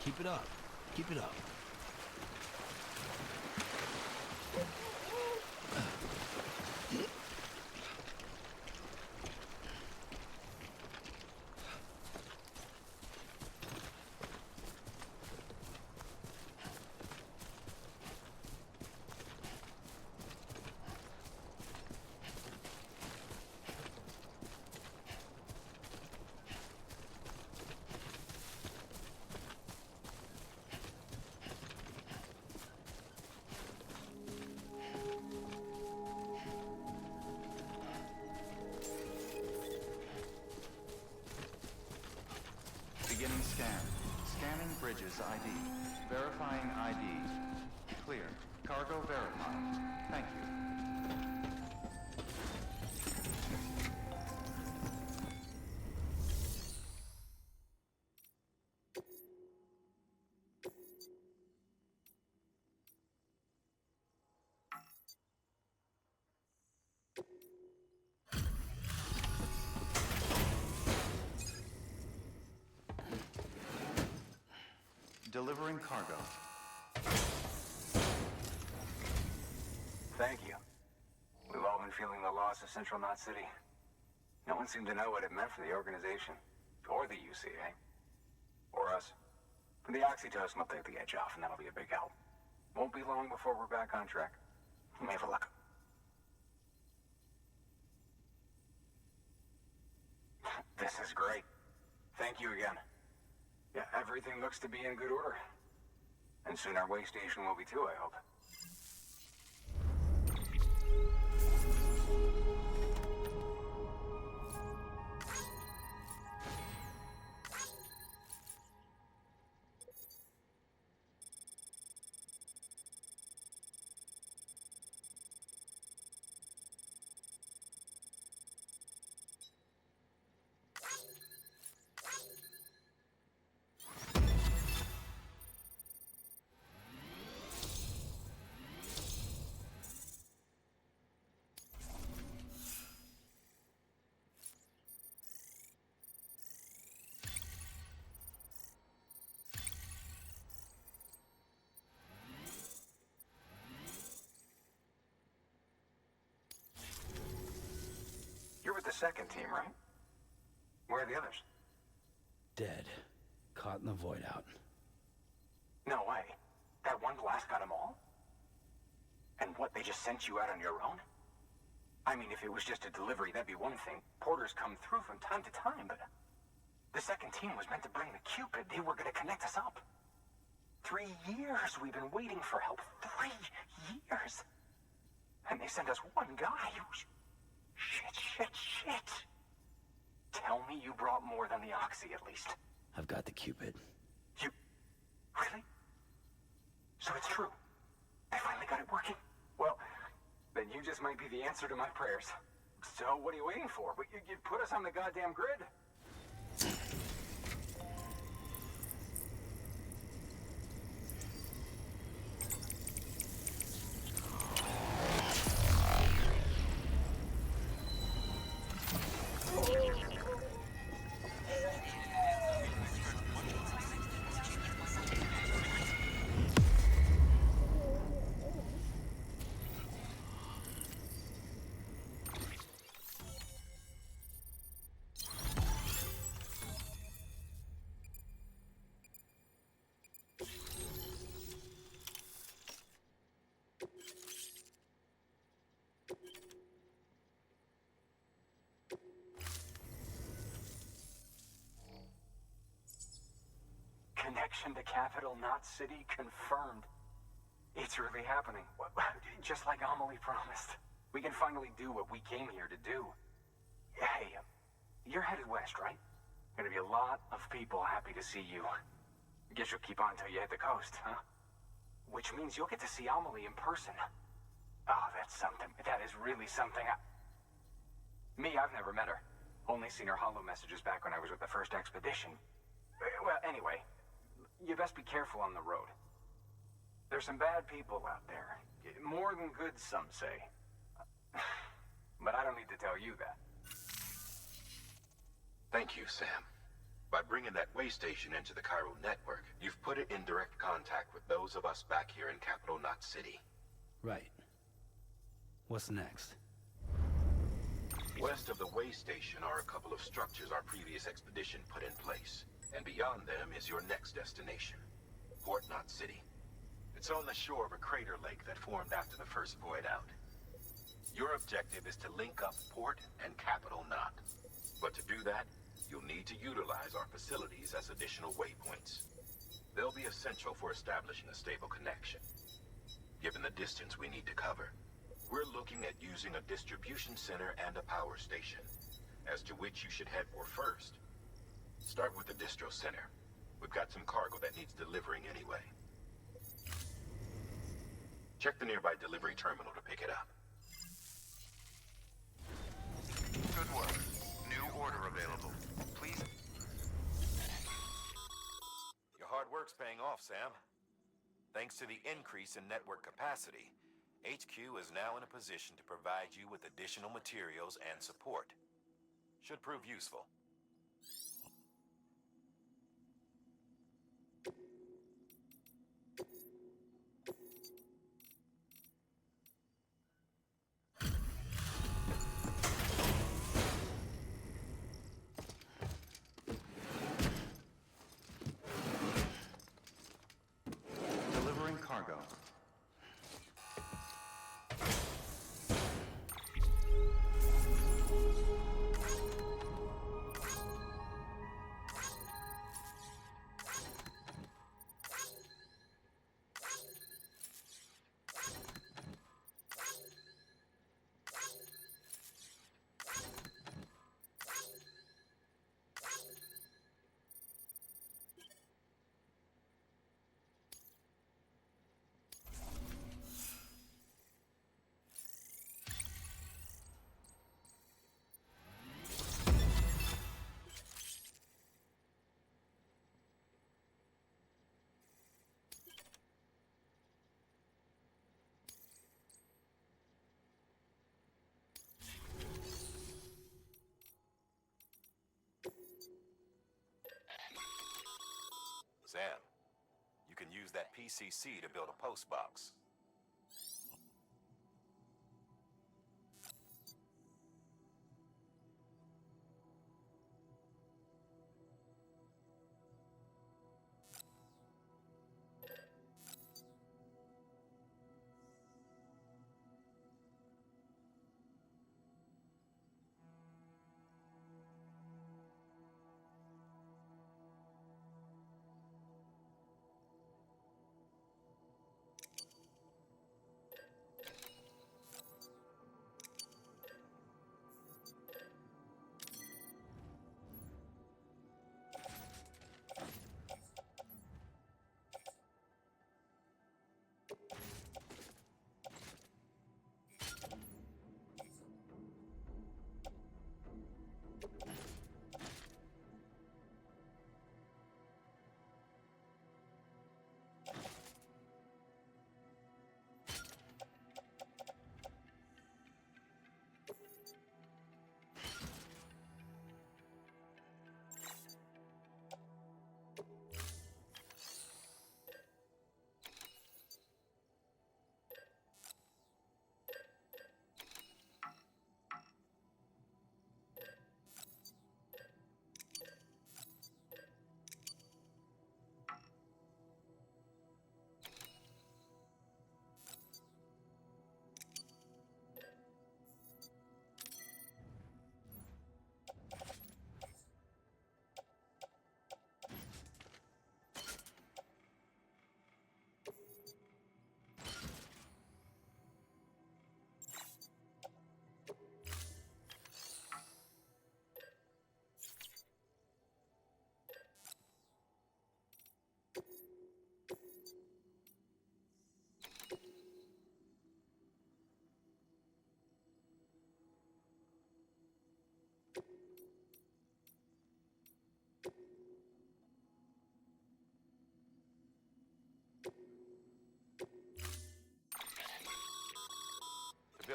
Keep it up. Keep it up. Beginning scan. Scanning bridges ID. Verifying ID. Clear. Cargo verified. Thank you. Delivering cargo. Thank you. We've all been feeling the loss of Central Knot City. No one seemed to know what it meant for the organization. Or the UCA. Or us. The oxytocin will take the edge off, and that'll be a big help. Won't be long before we're back on track. You may have a look. This is great. Thank you again. Yeah, everything looks to be in good order. And soon our way station will be too, I hope. You're with the second team, right? Where are the others? Dead. Caught in the void out. No way. That one blast got them all? And what, they just sent you out on your own? I mean, if it was just a delivery, that'd be one thing. Porters come through from time to time, but... The second team was meant to bring the Cupid. They were gonna connect us up. 3 years we've been waiting for help. 3 years! And they sent us one guy who's... Shit. Tell me you brought more than the Oxy, at least. I've got the Cupid. You... Really? So it's true. They finally got it working. Well, they just might be the answer to my prayers. So, what are you waiting for? You put us on the goddamn grid. Connection to capital, not city, confirmed. It's really happening. Just like Amelie promised. We can finally do what we came here to do. Hey, you're headed west, right? Gonna be a lot of people happy to see you. Guess you'll keep on till you hit the coast, huh? Which means you'll get to see Amelie in person. Oh, that's something. That is really something. Me, I've never met her. Only seen her holo messages back when I was with the first expedition. Well, anyway, you best be careful on the road. There's some bad people out there. More than good, some say. But I don't need to tell you that. Thank you, Sam. By bringing that way station into the Cairo network, you've put it in direct contact with those of us back here in Capital Knot City. Right. What's next? West of the way station are a couple of structures our previous expedition put in place. And beyond them is your next destination, Port Knot City. It's on the shore of a crater lake that formed after the first void out. Your objective is to link up Port and Capital Knot. But to do that, you'll need to utilize our facilities as additional waypoints. They'll be essential for establishing a stable connection. Given the distance we need to cover, we're looking at using a distribution center and a power station, as to which you should head for first. Start with the distro center. We've got some cargo that needs delivering anyway. Check the nearby delivery terminal to pick it up. Good work. New order available. Please. Your hard work's paying off, Sam. Thanks to the increase in network capacity, HQ is now in a position to provide you with additional materials and support. Should prove useful. Delivering cargo. Sam, you can use that PCC to build a post box.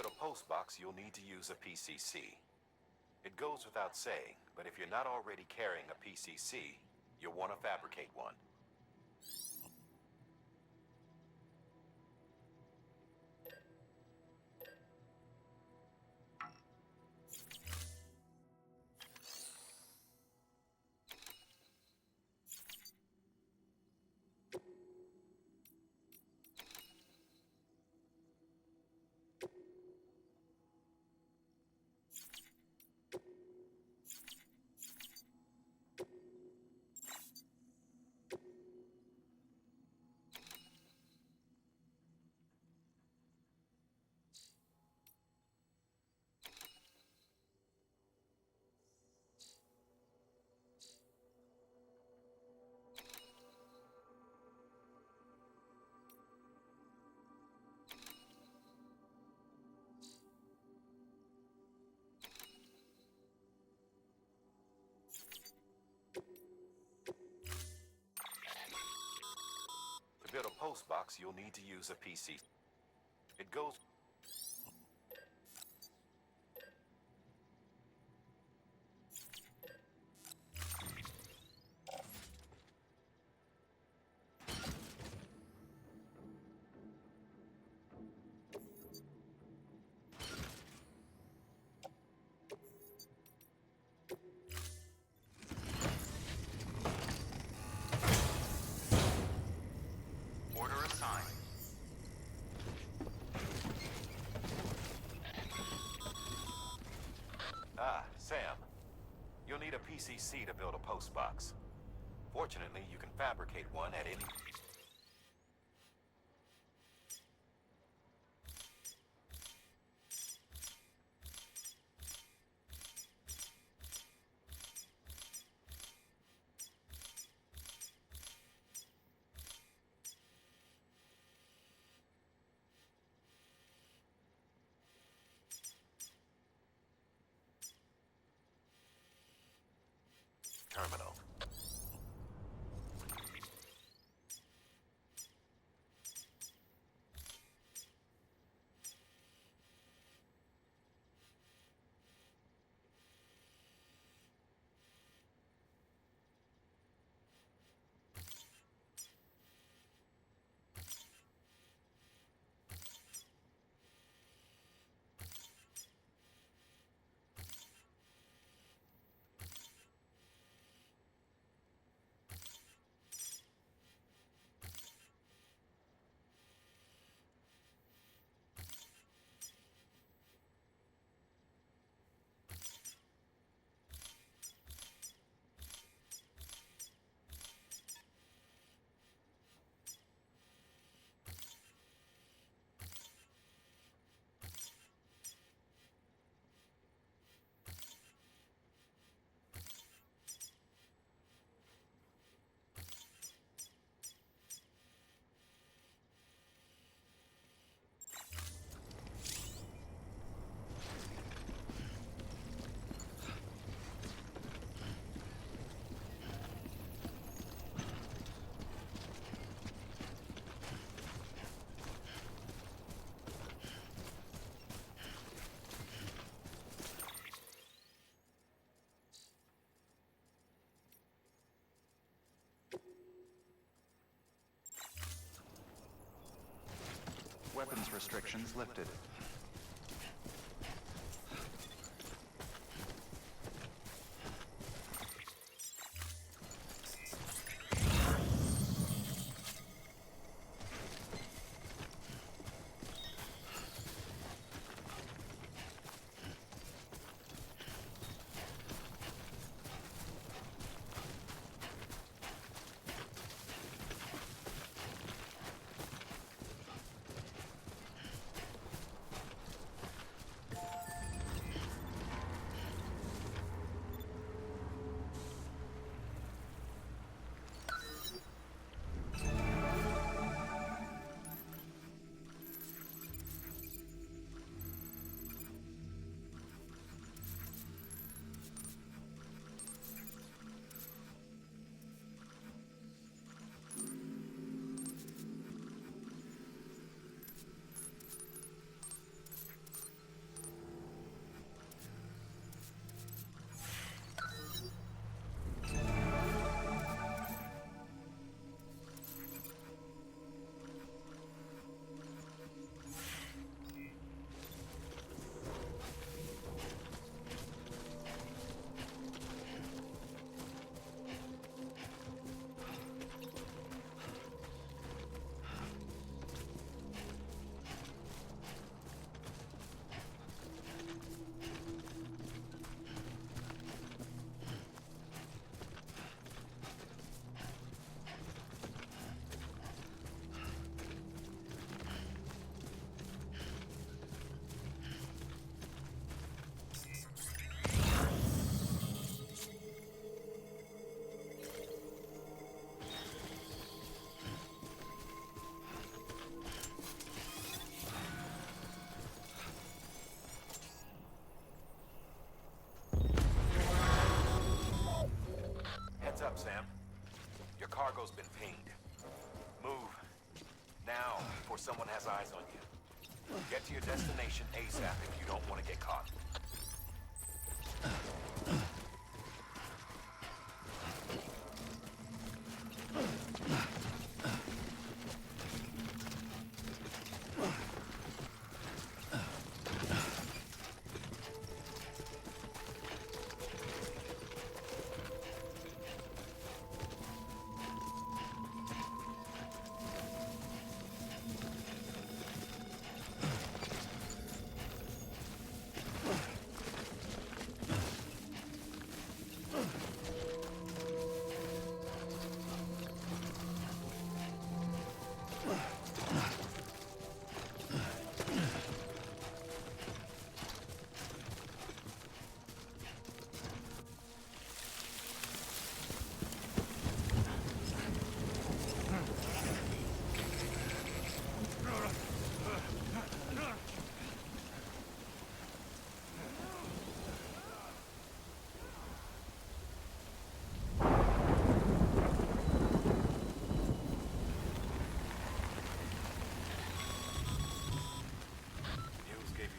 build a post box, you'll need to use a PCC. It goes without saying, but if you're not already carrying a PCC, you'll want to fabricate one. To build a post box, you'll need to use a PC. It goes... Order assigned. Ah, Sam. You'll need a PCC to build a post box. Fortunately, you can fabricate one at any... terminal. Weapons restrictions lifted. cargo's been pinged. Move. Now, before someone has eyes on you. Get to your destination ASAP if you don't want to get caught.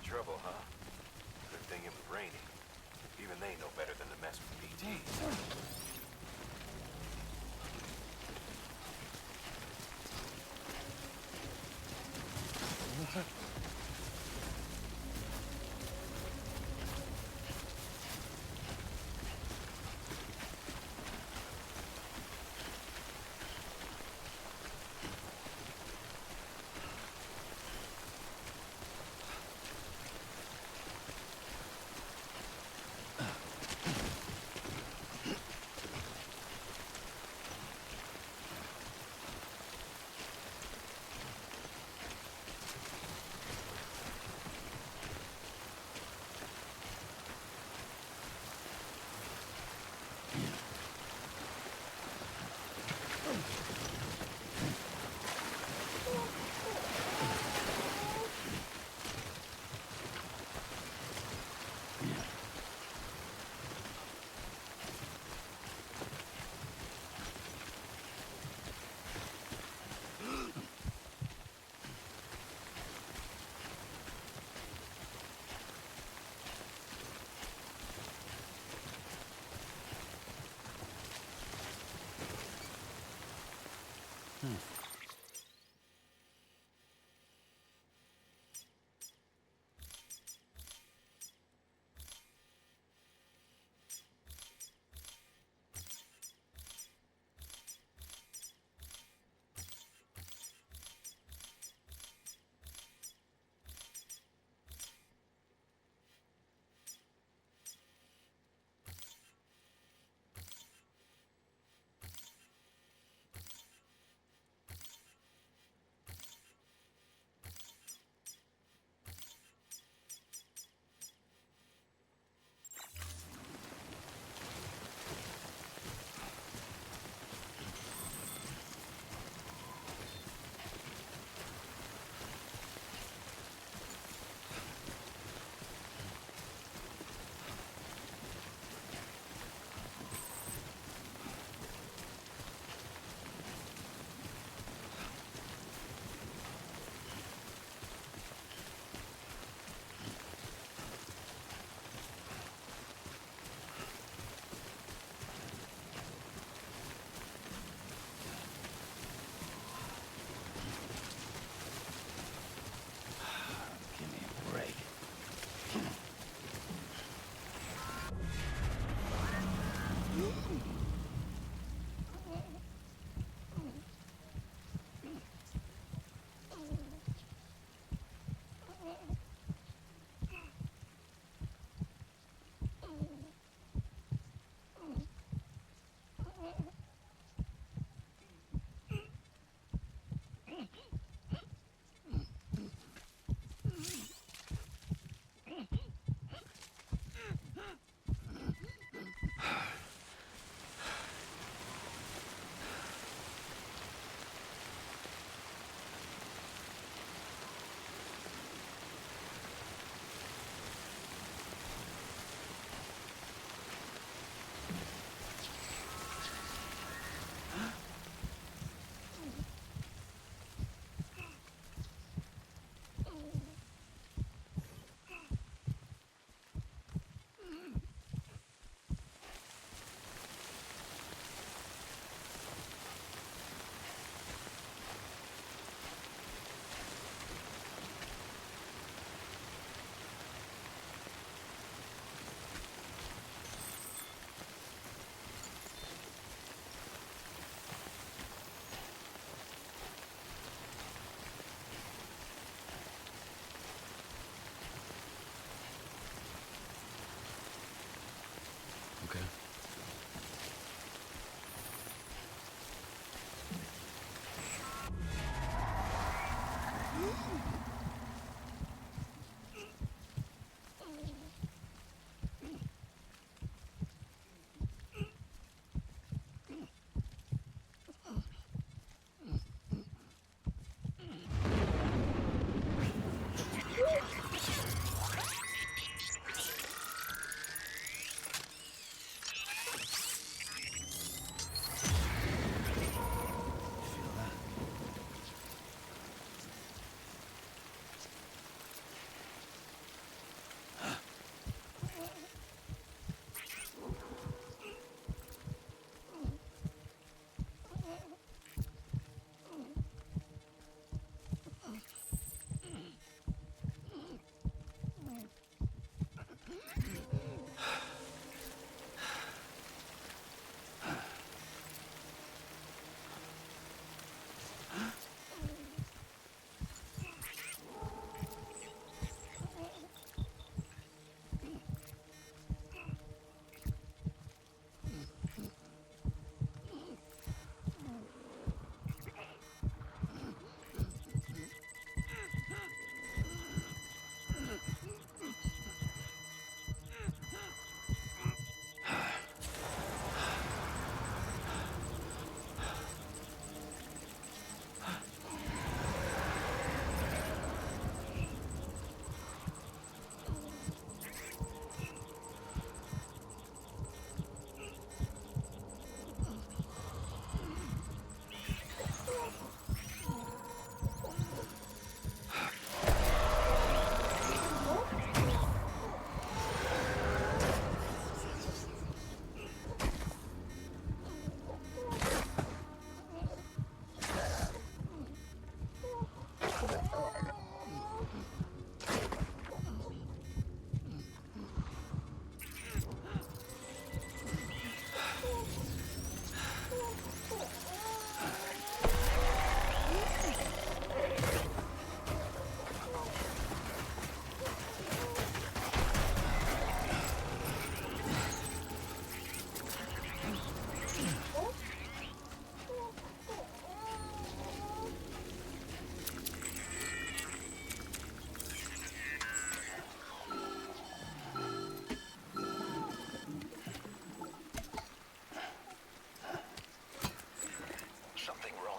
Trouble, huh? Good thing it was raining. Even they know better than to mess with BTs.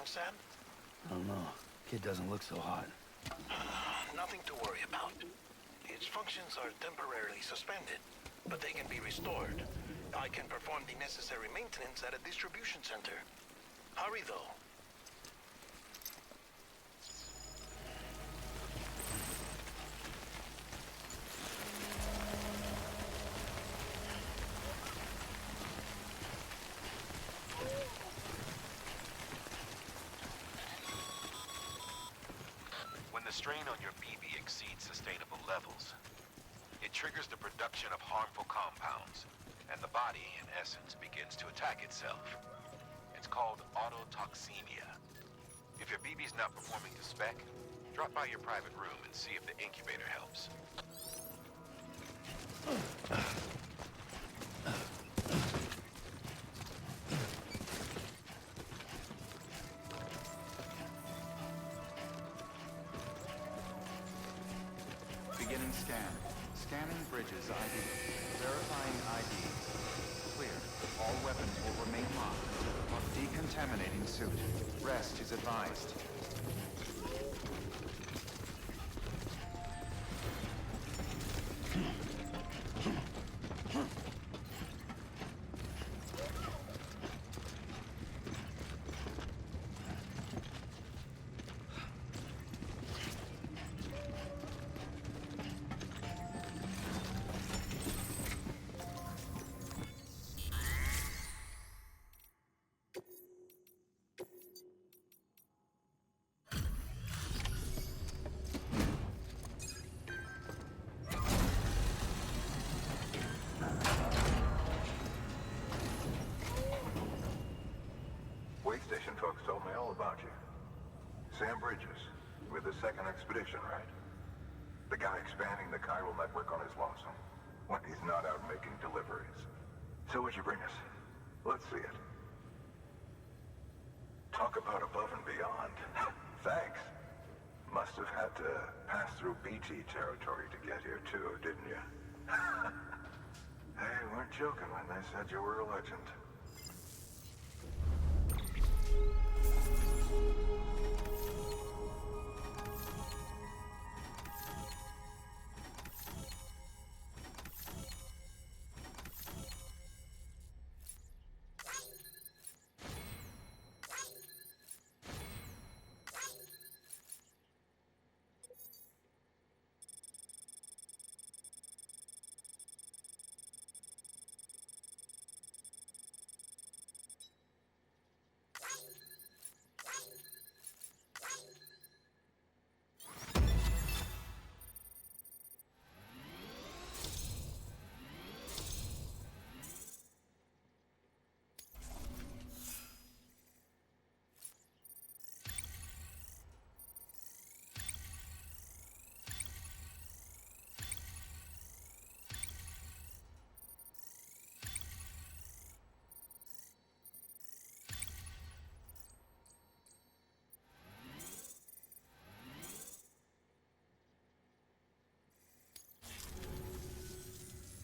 wrong, Sam? I don't know. Kid doesn't look so hot. Nothing to worry about. Its functions are temporarily suspended, but they can be restored. I can perform the necessary maintenance at a distribution center. Hurry, though. When the strain on your BB exceeds sustainable levels, it triggers the production of harmful compounds, and the body, in essence, begins to attack itself. It's called autotoxemia. If your BB's not performing to spec, drop by your private room and see if the incubator helps. Beginning scan. Scanning bridges ID. Verifying IDs. Clear. All weapons will remain locked. Decontaminating suit. Rest is advised. Way station folks told me all about you. Sam Bridges, with the second expedition, right? The guy expanding the chiral network on his lonesome, when he's not out making deliveries. So what'd you bring us? Let's see it. Talk about above and beyond. Thanks. Must have had to pass through BT territory to get here too, didn't you? They weren't joking when they said you were a legend.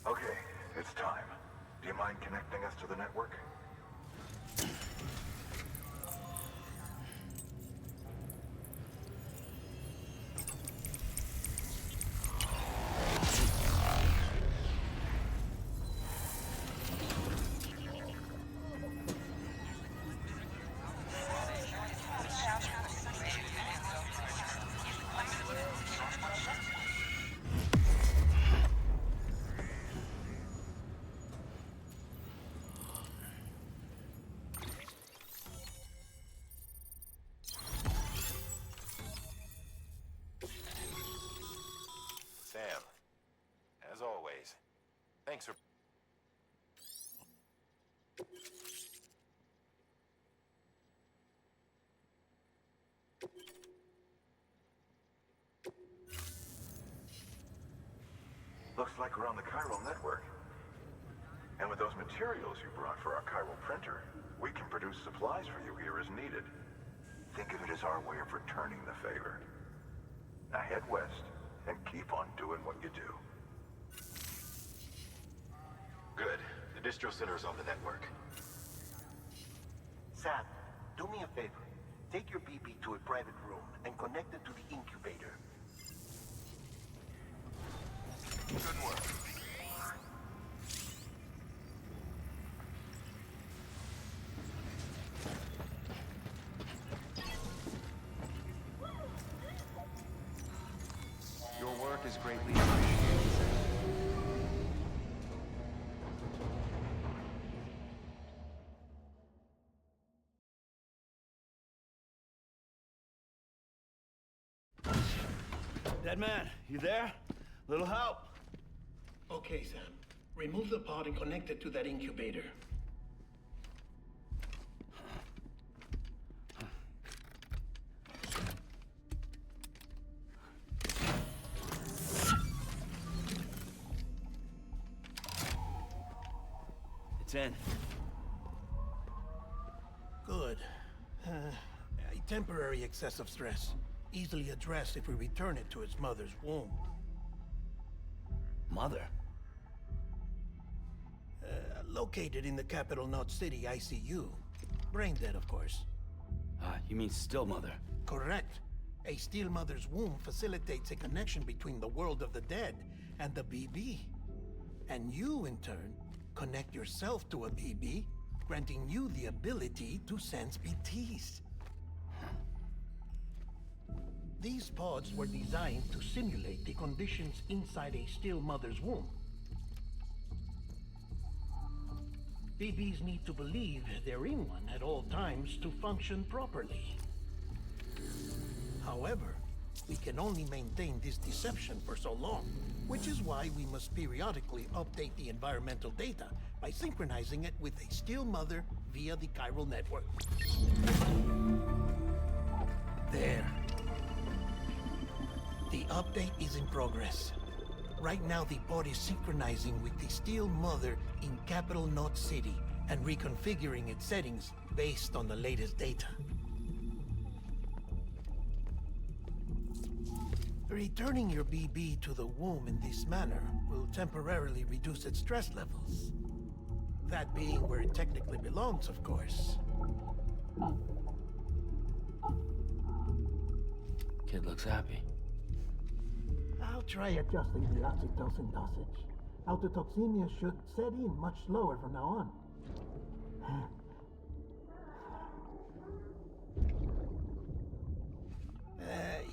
Okay, it's time. Do you mind connecting us to the network? Sam, as always, thanks for... Looks like we're on the chiral network. And with those materials you brought for our chiral printer, we can produce supplies for you here as needed. Think of it as our way of returning the favor. Now head west and keep on doing what you do. Good. The distro center is on the network. Sam, do me a favor. Take your BB to a private room and connect it to the incubator. Good work. Your work is greatly appreciated, sir. Dead man, you there? Little help? Okay, Sam. Remove the pod and connect it to that incubator. It's in. Good. A temporary excess of stress. Easily addressed if we return it to its mother's womb. Mother? Located in the capital Knot City ICU. Brain dead, of course. You mean still mother? Correct. A steel mother's womb facilitates a connection between the world of the dead and the BB. And you, in turn, connect yourself to a BB, granting you the ability to sense BTs. These pods were designed to simulate the conditions inside a still mother's womb. BBs need to believe they're in one at all times to function properly. However, we can only maintain this deception for so long, which is why we must periodically update the environmental data by synchronizing it with a still mother via the chiral network. There. The update is in progress. Right now, the pod is synchronizing with the Steel Mother in Capital Knot City and reconfiguring its settings based on the latest data. Returning your BB to the womb in this manner will temporarily reduce its stress levels. That being where it technically belongs, of course. Kid looks happy. I'll try adjusting the oxytocin dosage. Autotoxemia should set in much slower from now on.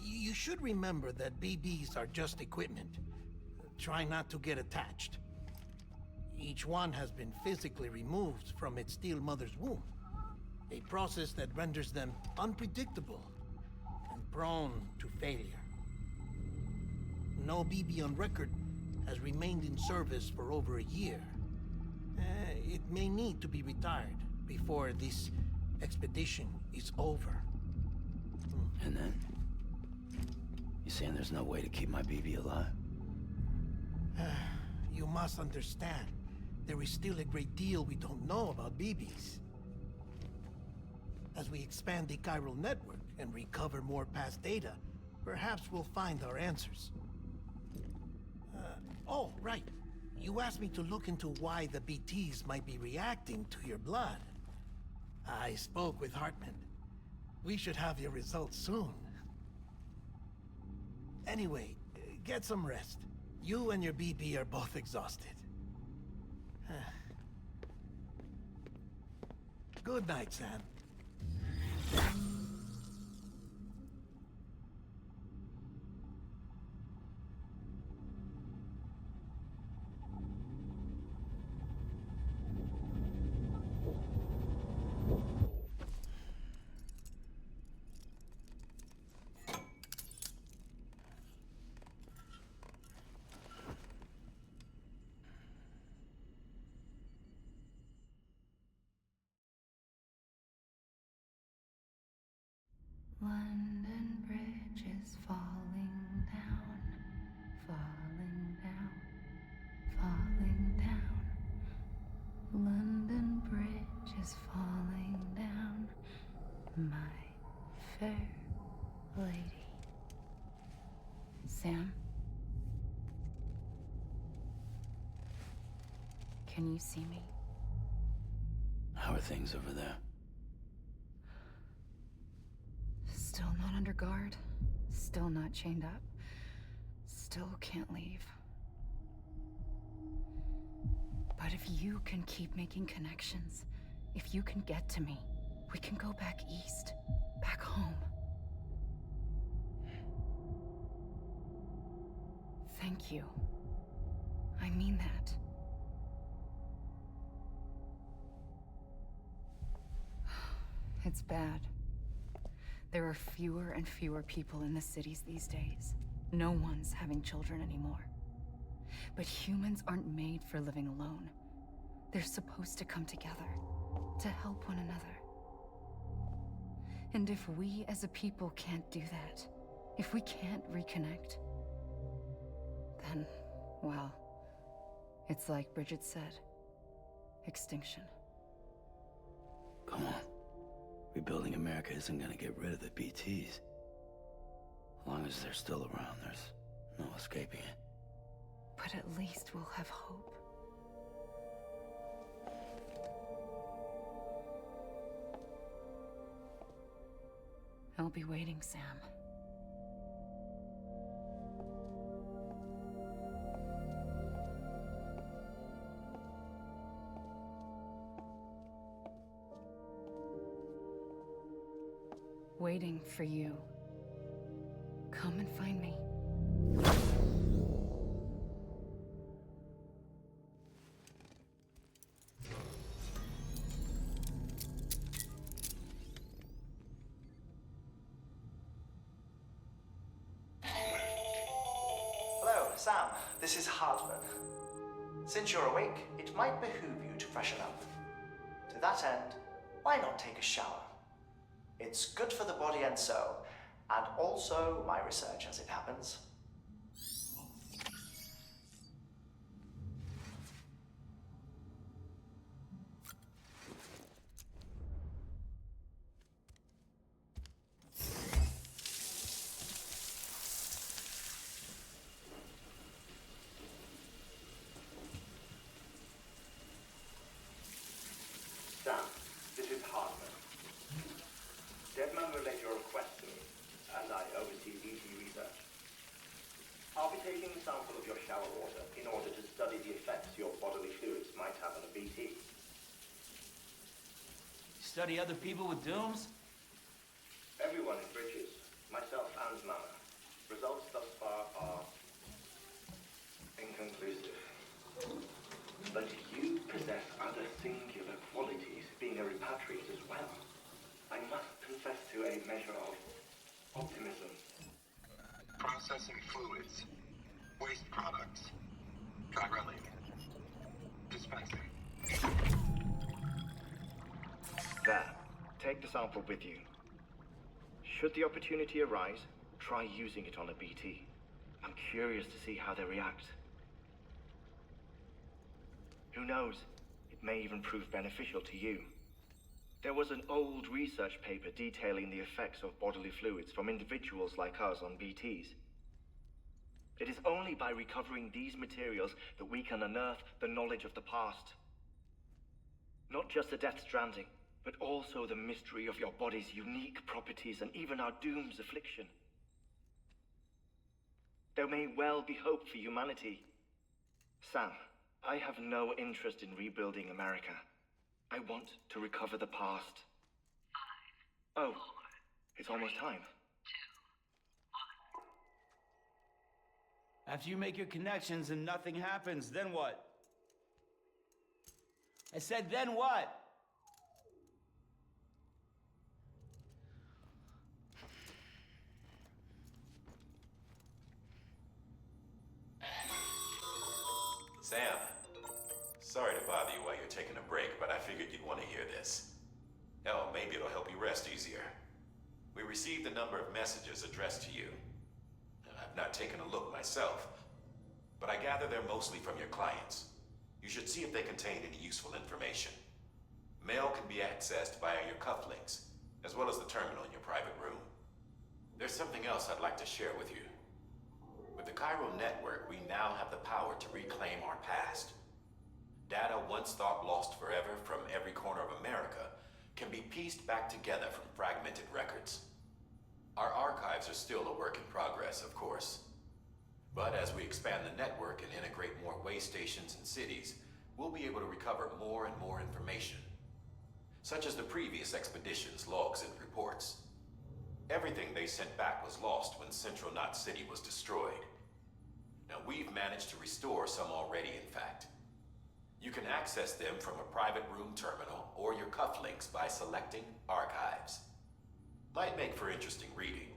You should remember that BBs are just equipment. Try not to get attached. Each one has been physically removed from its steel mother's womb. A process that renders them unpredictable and prone to failure. No BB on record has remained in service for over a year. It may need to be retired before this expedition is over. And then? You saying there's no way to keep my BB alive? You must understand, there is still a great deal we don't know about BBs. As we expand the chiral network and recover more past data, perhaps we'll find our answers. Oh, right. You asked me to look into why the BTs might be reacting to your blood. I spoke with Hartman. We should have your results soon. Anyway, get some rest. You and your BB are both exhausted. Good night, Sam. London Bridge is falling down, falling down, falling down. London Bridge is falling down, my fair lady. Sam? Can you see me? How are things over there? Still not under guard. Still not chained up. Still can't leave. But if you can keep making connections, if you can get to me, we can go back east. Back home. Thank you. I mean that. It's bad. There are fewer and fewer people in the cities these days. No one's having children anymore. But humans aren't made for living alone. They're supposed to come together, to help one another. And if we as a people can't do that, if we can't reconnect, then, well, it's like Bridget said, extinction. Come on. Rebuilding America isn't gonna get rid of the BTs. As long as they're still around, there's no escaping it. But at least we'll have hope. I'll be waiting, Sam. Waiting for you. Come and find me. Hello, Sam. This is Hartman. Since you're awake, it might behoove you to freshen up. To that end, why not take a shower? It's good for the body and soul, and also my research as it happens. Sam, this is Hartman. Deadman relayed your request to me, and I oversee BT research. I'll be taking a sample of your shower water in order to study the effects your bodily fluids might have on a BT. Study other people with dooms? Everyone in Bridges, myself and Mana. Results thus far are inconclusive. But you possess other singular qualities, being a repatriate as well. I must confess to a measure of optimism. Processing fluids. Waste products. Drilling. Dispensing. There. Take the sample with you. Should the opportunity arise, try using it on a BT. I'm curious to see how they react. Who knows? It may even prove beneficial to you. There was an old research paper detailing the effects of bodily fluids from individuals like us on BTs. It is only by recovering these materials that we can unearth the knowledge of the past. Not just the death stranding, but also the mystery of your body's unique properties and even our doom's affliction. There may well be hope for humanity. Sam, I have no interest in rebuilding America. I want to recover the past. 5, 4, oh, it's almost time. 2, 1. After you make your connections and nothing happens, then what? I said, then what? Sam, sorry to bother you while you're taking a break, but I figured you'd want to hear this. Hell, maybe it'll help you rest easier. We received a number of messages addressed to you. I've not taken a look myself, but I gather they're mostly from your clients. You should see if they contain any useful information. Mail can be accessed via your cufflinks, as well as the terminal in your private room. There's something else I'd like to share with you. With the Chiral network, we now have the power to reclaim our past. Data once thought lost forever from every corner of America can be pieced back together from fragmented records. progress, of course. But as we expand the network and integrate more way stations and cities, we'll be able to recover more and more information, such as the previous expedition's logs and reports. Everything they sent back was lost when Central Knot City was destroyed. Now, we've managed to restore some already, in fact. You can access them from a private room terminal or your cufflinks by selecting Archives. Might make for interesting reading.